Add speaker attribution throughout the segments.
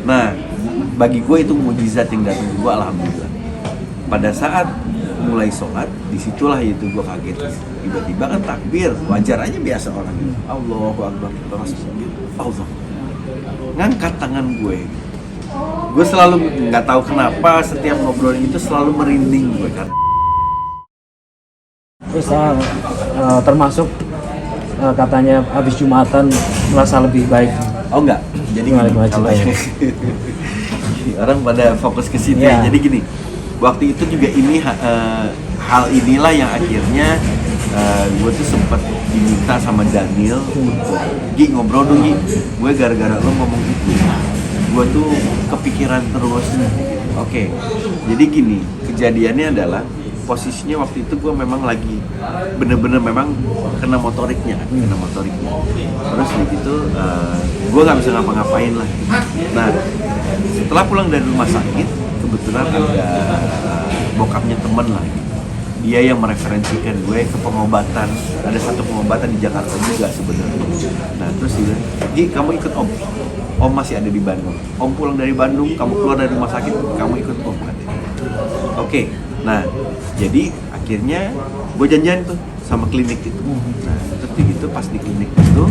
Speaker 1: Nah, bagi gue itu mujizat yang datang ke gue, alhamdulillah. Pada saat mulai sholat, disitulah itu gue kaget. Tiba-tiba kan takbir, wajar aja biasa orang gitu. Allahu Akbar, Allah. Ngangkat tangan gue. Gue selalu nggak tahu kenapa setiap ngobrol itu selalu merinding gue kan.
Speaker 2: Terus termasuk katanya habis Jumatan merasa lebih baik.
Speaker 1: Oh enggak, jadi gini, kalau orang pada fokus ke sini.
Speaker 2: Yeah.
Speaker 1: Jadi gini, waktu itu juga ini hal inilah yang akhirnya gue tuh sempat diminta sama Daniel untuk Gi ngobrol dong Gi, gue gara-gara lo ngomong itu gue tuh kepikiran terus. Oke, jadi gini, kejadiannya adalah posisinya waktu itu gue memang lagi bener-bener memang kena motoriknya. Terus begitu gue nggak bisa ngapa-ngapain lah. Nah, setelah pulang dari rumah sakit, kebetulan ada bokapnya temen lah. Dia yang mereferensikan gue ke pengobatan. Ada satu pengobatan di Jakarta juga sebenarnya. Nah, terus dia bilang, Gi, kamu ikut Om. Om masih ada di Bandung. Om pulang dari Bandung, kamu keluar dari rumah sakit, kamu ikut Om. Oke. Nah, jadi akhirnya gue janjian tuh sama klinik itu. Nah, terus begitu pas di klinik itu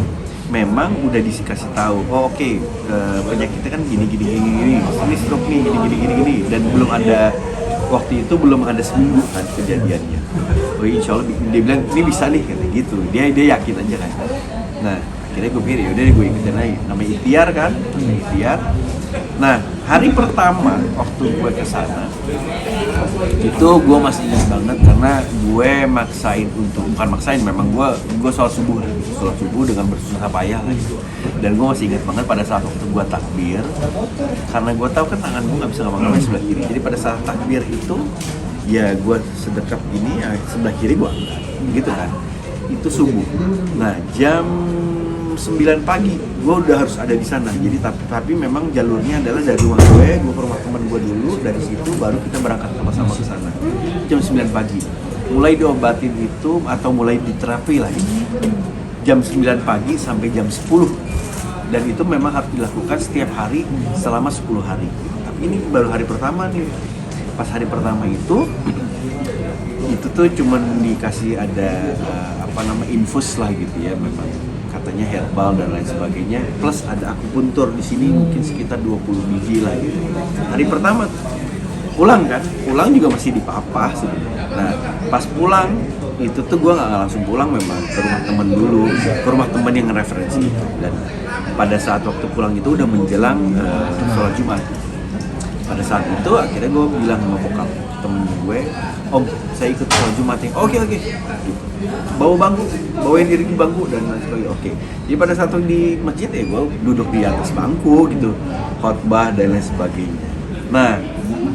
Speaker 1: memang udah dikasih tahu, oh oke, penyakitnya kan gini, ini stroke nih, gini, dan belum ada, waktu itu belum ada seminggu kan kejadiannya. Oh insya Allah, dia bilang ini bisa nih, kata gitu. Dia yakin aja kan. Nah, akhirnya gue pikir yaudah gue ikutin aja. Namanya ikhtiar kan, ikhtiar. Nah, hari pertama waktu gue kesana itu gue masih ingat banget karena gue maksain untuk, bukan maksain, memang gue sholat subuh dengan bersusah payah lah gitu. Dan gue masih ingat banget pada saat waktu gue takbir, karena gue tahu kan tangan gue nggak bisa ngapa-ngapain sebelah kiri. Jadi pada saat takbir itu ya gue sedekap ini, ya sebelah kiri gue angkat gitu kan. Itu subuh. Nah, jam 9 pagi gue udah harus ada di sana. Jadi tapi memang jalurnya adalah dari rumah gue ke rumah teman gue dulu, dari situ baru kita berangkat sama-sama ke sana. Jam 9 pagi mulai diobatin itu atau mulai diterapi lah ini. Jam 9 pagi sampai jam 10. Dan itu memang harus dilakukan setiap hari selama 10 hari. Tapi ini baru hari pertama nih. Pas hari pertama itu tuh cuman dikasih ada infus lah gitu ya, memang katanya herbal dan lain sebagainya, plus ada akupuntur di sini mungkin sekitar 20 biji lah gitu. Hari pertama pulang juga masih dipapah sebenarnya. Nah, pas pulang itu tuh gue nggak langsung pulang, memang ke rumah temen dulu, ke rumah temen yang referensi. Dan pada saat waktu pulang itu udah menjelang sholat Jumat. Pada saat itu akhirnya gue bilang sama bokap temen gue, Om, saya ikut sholat Jumat ya. Oke. Gitu. Bawa bangku, bawain diri di bangku dan lain sebagainya. Oke. Jadi pada saat di masjid ya gue duduk di atas bangku gitu, khotbah dan lain sebagainya. Nah,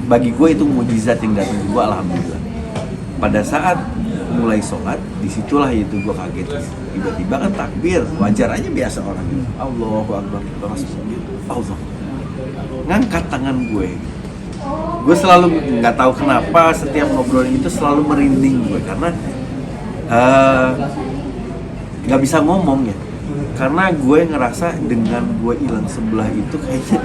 Speaker 1: bagi gue itu mujizat yang datang ke gue, alhamdulillah. Pada saat mulai sholat, disitulah itu gue kaget. Tiba-tiba kan takbir, wajar aja biasa orang gitu. Allahu Akbar, Allah. Ngangkat tangan gue. Gue selalu nggak tahu kenapa setiap ngobrol itu selalu merinding gue, karena nggak bisa ngomong ya, karena gue ngerasa dengan gue hilang sebelah itu kayaknya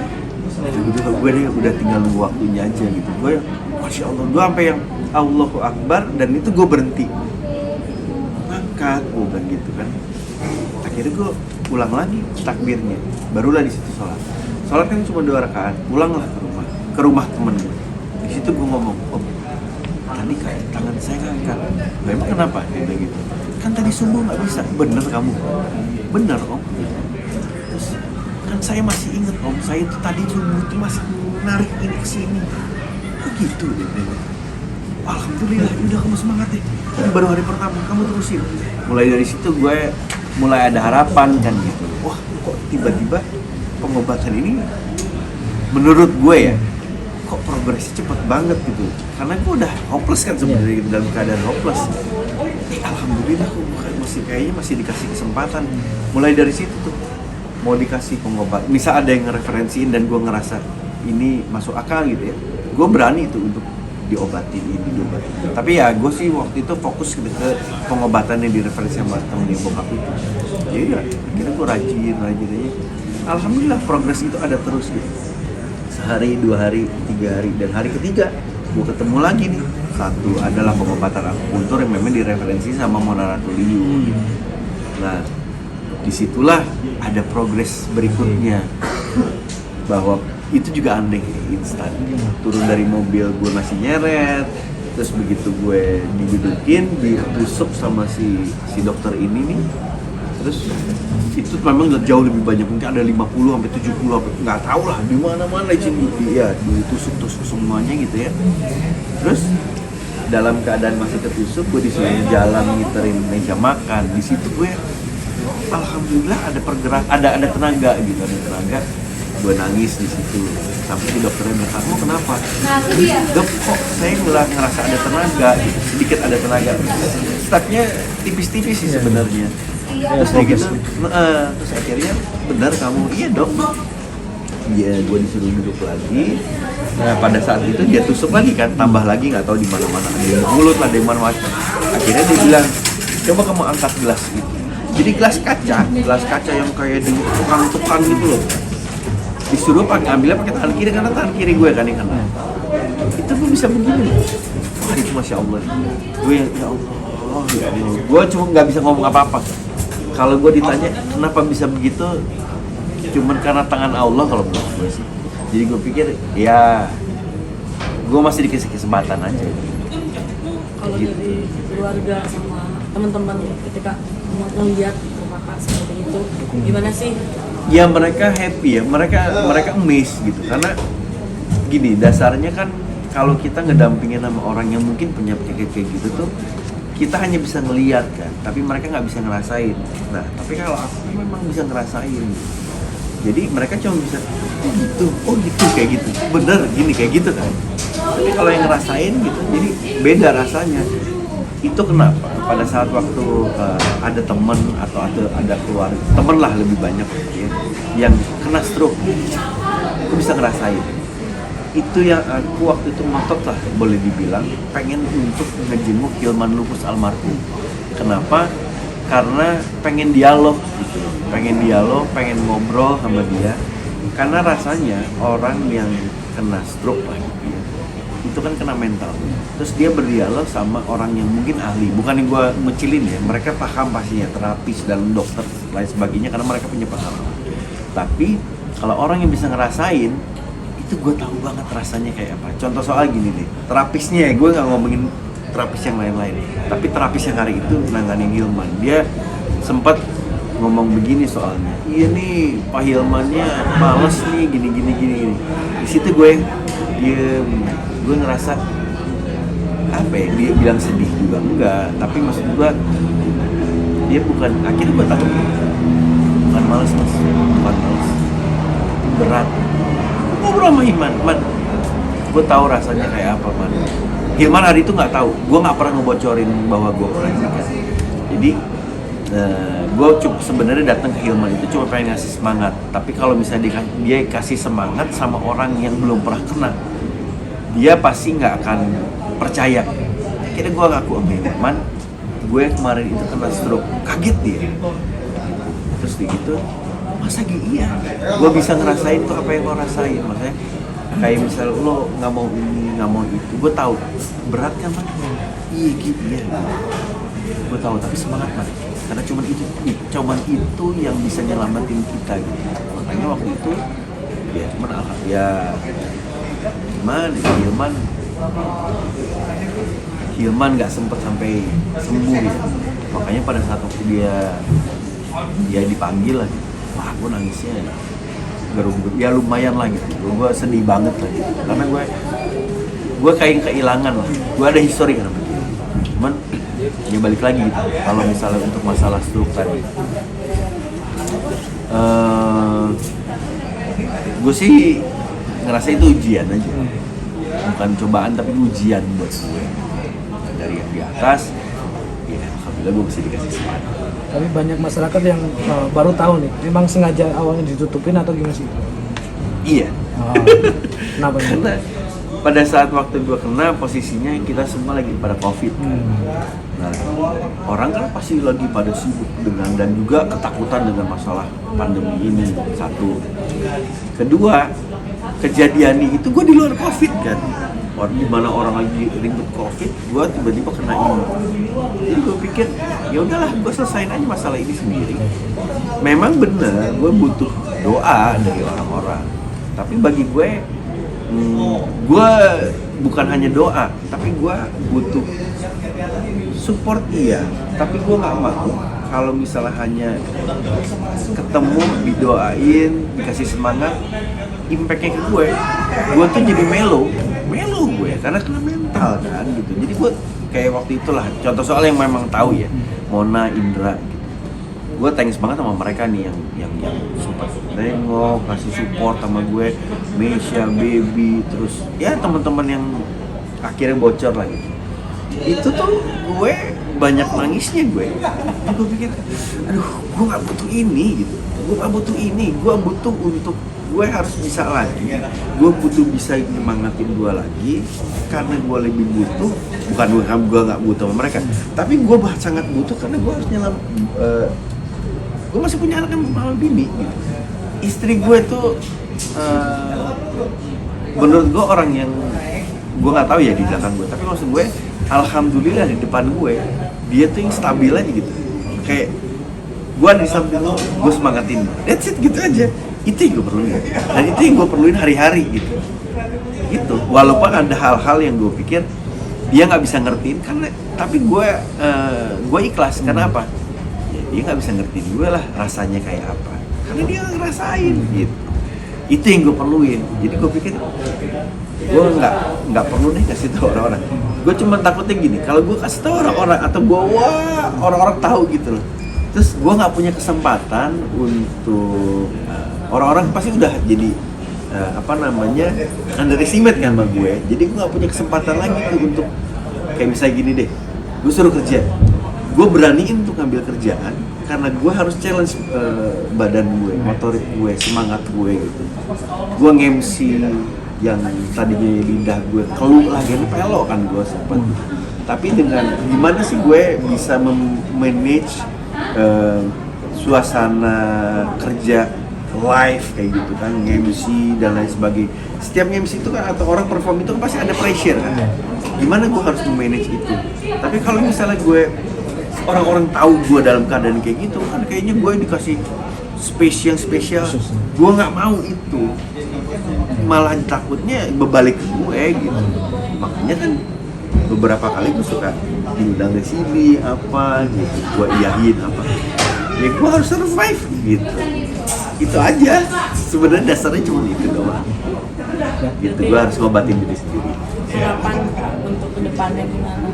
Speaker 1: gue udah tinggal waktunya aja gitu. Gue masya Allah, gue sampai yang Allahu Akbar dan itu gue berhenti ngangkat, gue bilang gitu kan. Akhirnya gue ulang lagi takbirnya, barulah di situ sholat kan cuma 2 rakaat, pulanglah ke rumah temen gue. Di situ gue ngomong, Om, tadi kayak tangan saya ngangkat. Memang kenapa? Dia bilang gitu. Kan tadi subuh nggak bisa. Bener kamu? Bener Om. Terus kan saya masih inget Om, saya itu tadi subuh itu masih narik ini ke sini. Begitu dia bilang. Alhamdulillah, udah kamu semangat deh. Ini baru hari pertama, kamu terusin. Mulai dari situ gue mulai ada harapan kan gitu. Wah, kok tiba-tiba pengobatan ini menurut gue ya, kok progresnya cepet banget gitu. Karena gue udah hopeless kan sebenarnya gitu, dalam keadaan hopeless. Alhamdulillah kok kayaknya masih dikasih kesempatan. Mulai dari situ tuh mau dikasih pengobatan. Misal ada yang ngereferensiin dan gue ngerasa ini masuk akal gitu ya, gue berani itu untuk diobatin. Tapi ya gue sih waktu itu fokus ke pengobatan yang direferensi sama temen bokap itu. Jadi ya akhirnya gue rajin aja. Alhamdulillah progres itu ada terus gitu. sehari, 2 hari, 3 hari, dan hari ketiga gue ketemu lagi nih. Satu adalah pengobatan akupuntur yang memang direferensi sama Mona Ratuliu. Nah, disitulah ada progres berikutnya, bahwa itu juga aneh, instan. Turun dari mobil gue masih nyeret, terus begitu gue didudukin, ditusuk sama si dokter ini nih, terus itu memang jauh lebih banyak, mungkin ada 50 sampai 70 nggak tahu lah, di mana-mana ya ditusuk semuanya gitu ya. Terus dalam keadaan masih tertusuk, gue disuruh jalan ngiterin meja makan. Di situ gue alhamdulillah ada pergerak, ada tenaga gitu, ada tenaga. Gue nangis di situ sampai si dokternya bilang, "Kamu kenapa?" "Dok, kok saya ngerasa ada tenaga gitu, sedikit ada tenaga." Startnya tipis-tipis sih sebenarnya. Terus gitu, terus akhirnya benar kamu, "Iya dok." Ya, gue disuruh duduk lagi. Nah, pada saat itu dia tusuk lagi kan, tambah lagi, nggak tahu di mana-mana, ada di mulut lah, ada di mana-mana. Akhirnya dia bilang, "Coba kamu angkat gelas itu." Jadi gelas kaca yang kayak ditukang-tukang gitu loh. Disuruh ambilnya pakai tangan kiri karena tangan kiri gue kan yang kena. Itu gue bisa begini. Wah, itu masya Allah. Gue ya Allah, ya Allah. Gue cuma nggak bisa ngomong apa-apa. Kalau gue ditanya kenapa bisa begitu, cuman karena tangan Allah kalau menurut gue sih. Jadi gue pikir ya gue masih dikasih kesempatan aja.
Speaker 3: Kalau
Speaker 1: Gitu.
Speaker 3: dari keluarga sama teman-teman ketika melihat kakak seperti itu, gimana sih?
Speaker 1: Ya mereka happy ya, mereka amazed gitu, karena gini, dasarnya kan kalau kita ngedampingin sama orang yang mungkin punya penyakit kayak gitu tuh, kita hanya bisa ngeliat kan, tapi mereka nggak bisa ngerasain. Nah, tapi kalau aku memang bisa ngerasain. Jadi mereka cuma bisa, oh gitu, kayak gitu, bener gini kayak gitu kan. Tapi kalau yang ngerasain gitu, jadi beda rasanya. Itu kenapa pada saat waktu ada temen atau ada keluarga, temen lah lebih banyak ya, yang kena stroke, aku bisa ngerasain. Itu yang aku waktu itu ngotot lah, boleh dibilang pengen untuk ngejenguk Hilman Lupus almarhum. Kenapa? Karena pengen dialog gitu, pengen ngobrol sama dia. Karena rasanya orang yang kena stroke lah gitu ya, itu kan kena mental. Terus dia berdialog sama orang yang mungkin ahli, bukan yang gue ngecilin ya, mereka paham pastinya, terapis dan dokter lain sebagainya, karena mereka punya pengalaman. Tapi kalau orang yang bisa ngerasain, itu gue tahu banget rasanya kayak apa. Contoh soal gini deh, terapisnya ya, gue nggak ngomongin terapis yang lain-lain, tapi terapis yang hari itu nanganin Hilman, dia sempat ngomong begini soalnya, iya nih Pak Hilmannya males nih gini. Di situ gue ngerasa apa ya, dia bilang sedih juga enggak, tapi maksud gue dia bukan, akhirnya gue tahu bukan males mas, bukan males, berat. Ngobrol sama Hilman, man, gue tahu rasanya kayak apa man. Hilman hari itu nggak tahu, gue nggak pernah ngebocorin bahwa gue pernah nikah. Jadi gue sebenarnya datang ke Hilman itu cuma pengen ngasih semangat. Tapi kalau misalnya dia kasih semangat sama orang yang belum pernah kena, dia pasti nggak akan percaya. Akhirnya gue ngaku sama Hilman, gue kemarin itu kena stroke, kaget dia. Terus gitu, masa iya? Gue bisa ngerasain tuh apa yang lo rasain, maksudnya kayak misalnya lo nggak mau ini, nggak mau itu, gue tahu berat kan man? Iya gitu ya. Gue tahu, tapi semangat kan, karena cuman itu yang bisa nyelamatin kita gitu. Makanya waktu itu ya cuman alhamdulillah Hilman nggak sempet sampai sembuh ya. Makanya pada saat waktu dia dipanggil lah, wah gue nangisnya ya lumayan lah gitu. Gue sedih banget lah gitu, karena gue kayak kehilangan lah. Gue ada histori kan sama dia, cuman ya balik lagi gitu. Kalau misalnya untuk masalah stroke tadi, gue sih ngerasa itu ujian aja, bukan cobaan tapi ujian buat gue dari yang di atas. Ya alhamdulillah gue masih dikasih semangat.
Speaker 2: Tapi banyak masyarakat yang baru tahu nih, memang sengaja awalnya ditutupin atau gimana sih?
Speaker 1: Iya.
Speaker 2: Kenapa?
Speaker 1: Karena pada saat waktu gue kena, posisinya kita semua lagi pada COVID. Nah, orang kan pasti lagi pada sibuk dengan, dan juga ketakutan dengan masalah pandemi ini. Satu. Kedua, kejadian itu gue di luar covid kan, di mana orang lagi ribut covid, gue tiba-tiba kena ini. Jadi gue pikir ya udahlah, gue selesain aja masalah ini sendiri. Memang bener gue butuh doa dari orang-orang, tapi bagi gue bukan hanya doa, tapi gue butuh support iya, tapi gue nggak mau kalau misalnya hanya ketemu, didoain, dikasih semangat, impactnya ke gue tuh jadi melo gue, karena kena mental kan gitu. Jadi gue kayak waktu itulah, contoh soal yang memang tahu ya, Mona, Indra gitu. Gue thanks banget sama mereka nih yang support nengok, kasih support sama gue, Mesya, Baby, terus ya teman-teman yang akhirnya bocor lah gitu. Itu tuh gue banyak nangisnya gue pikir, aduh gue nggak butuh ini gitu, gue nggak butuh ini, gue butuh untuk gue harus bisa lagi, gue butuh bisa nyemangatin gue lagi, karena gue lebih butuh, bukan gue nggak butuh sama mereka, tapi gue sangat butuh karena gue harus nyelam, gue masih punya anak yang sama bini gitu. Istri gue tuh menurut gue orang yang gue nggak tahu ya di belakang gue, tapi maksud gue alhamdulillah di depan gue dia tuh yang stabil aja gitu, kayak gue di samping lo, gue semangatin, that's it gitu aja. Itu yang gue perluin, dan itu yang gue perluin hari-hari gitu. Walaupun ada hal-hal yang gue pikir dia nggak bisa ngertiin, tapi gue ikhlas. Karena apa? Ya, dia nggak bisa ngertiin gue lah rasanya kayak apa, karena dia nggak ngerasain gitu. Itu yang gue perluin. Jadi gue pikir gue nggak perlu deh kasih tahu orang-orang. Gue cuma takutnya gini, kalau gue kasih tahu orang-orang atau orang-orang tahu gitu loh, terus gue nggak punya kesempatan untuk orang-orang pasti udah jadi underestimate kan sama gue. Jadi gue nggak punya kesempatan lagi tuh untuk kayak misalnya gini deh, gue suruh kerja, gue beraniin untuk ngambil kerjaan karena gue harus challenge badan gue, motorik gue, semangat gue gitu. Gue nge-MC yang tadinya lidah gue keluh lagi, pelok kan gue sempet. Tapi dengan gimana sih gue bisa manage suasana kerja live kayak gitu kan, MC dan lain sebagainya. Setiap MC itu kan atau orang perform itu kan pasti ada pressure kan. Gimana gue harus manage itu? Tapi kalau misalnya orang-orang tahu gue dalam keadaan kayak gitu kan, kayaknya gue dikasih space yang spesial. Gue nggak mau itu, malah takutnya berbalik ke gue gitu. Makanya kan beberapa kali gue suka diundang di sini apa gitu, gue iyahin apa. Ya gue harus survive gitu. Itu aja. Sebenarnya dasarnya cuma itu doang. Gitu, gue harus ngobatin diri sendiri.
Speaker 3: Harapan untuk kedepannya gimana?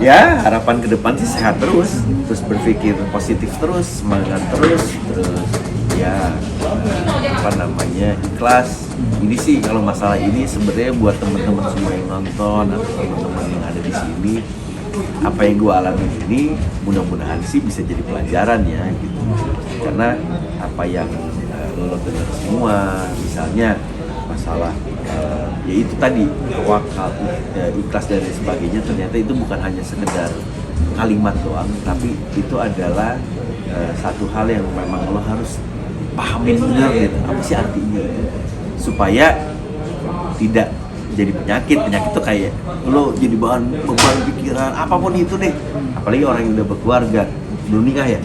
Speaker 1: Ya, harapan ke depan sih sehat terus berpikir positif terus, semangat terus ya ikhlas. Ini sih kalau masalah ini sebenarnya buat teman-teman semua yang nonton atau teman-teman yang ada di sini, apa yang gue alami ini mudah-mudahan sih bisa jadi pelajaran ya gitu. Karena apa yang lo dengar semua, misalnya masalah ya itu tadi wakal, ikhlas dan lain sebagainya, ternyata itu bukan hanya sekedar kalimat doang, tapi itu adalah satu hal yang memang lo harus pahamin benar gitu, apa sih artinya, supaya tidak jadi penyakit tuh kayak lo jadi beban pikiran apapun itu deh, apalagi orang yang udah berkeluarga, belum nikah ya,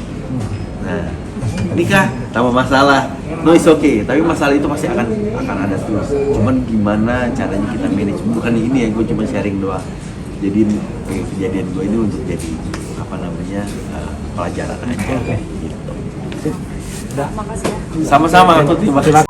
Speaker 1: nah nikah tambah masalah, no it's okay, tapi masalah itu pasti akan ada terus. Cuman gimana caranya kita manage, bukan ini ya, gue cuma sharing doang. Jadi kejadian gue ini untuk jadi pelajaran aja gitu.
Speaker 3: Makasih ya.
Speaker 1: Sama-sama, aku terima kasih.